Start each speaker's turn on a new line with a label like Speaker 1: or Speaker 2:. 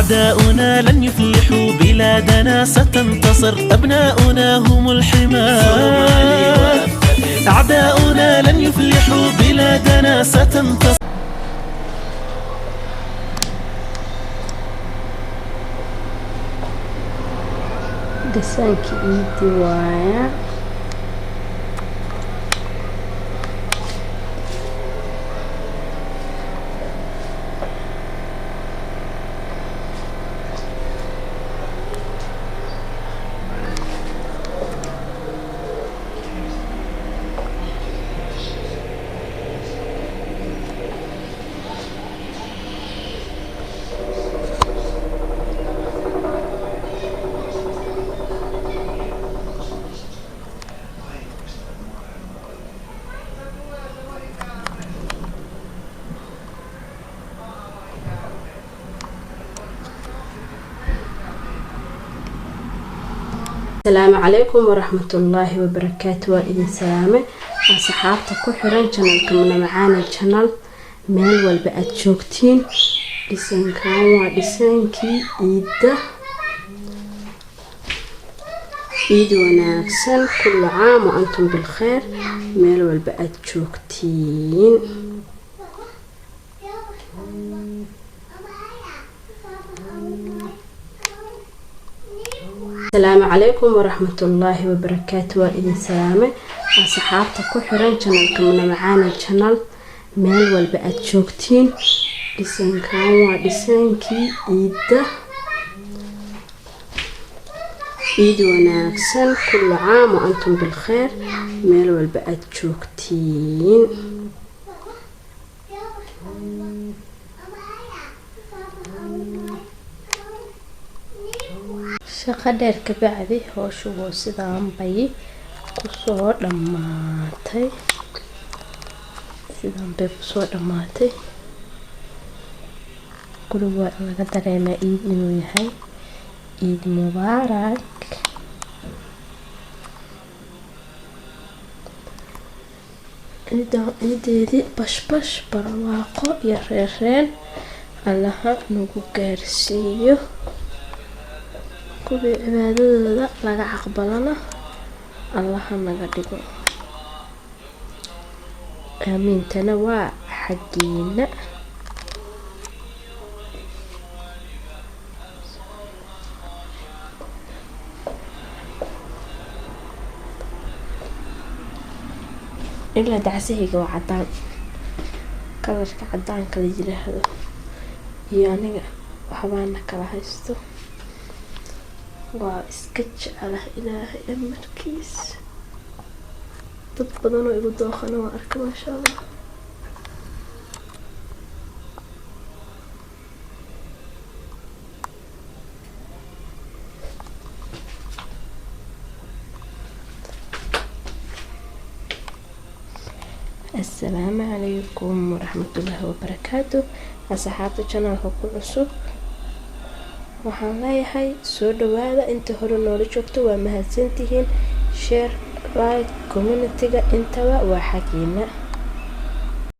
Speaker 1: أعداؤنا لن يفلحوا بلادنا ستنتصر أبناؤنا هم الحماة أعداؤنا لن يفلحوا بلادنا ستنتصر
Speaker 2: دسانكي إيدي وايا السلام عليكم ورحمة الله وبركاته وإذن سلامة أصحابتا كحران channel كمنا معانا channel ميل والبقات شوكتين ديسان كان وديسان كي إيد وناكسن كل عام وأنتم بالخير ميل والبقات شوكتين السلام عليكم ورحمة الله وبركاته وإذن سلامة أصحابتا كحران channel كمنا معانا channel ميل والبقات شوكتين ديسان كان وديسان كي إيد وناكسن كل عام وأنتم بالخير ميل والبقات شوكتين shaqo dheer ka bacdi howshu waa sidaan bay ku soo dhamaatay guriga waa laga dareemaa iid inuu yahay iid mubaarak ciideedii bashbash barwaaqo iyo reereen allaha nagu gaarsiiyo kuwii cibaadadooda laga aqbalana allaha naga dhigo aamiintana waa xaggiina ilaa dacsihiga waa cadaan kalarka cadaanka la yiraahdo iyo aniga waxbaana kala haysto waa iska jecelahay ilaahay amarkiis dad badan oo igu dooqana waa arka maasha Allah السلام عليكم ورحمة الله وبركاته أصحاب القناة ku cusub waxaan leeyahay soo dhawaada inta hore noola joogto waa mahadsantihiin share like community-ga intaba waa xaqiina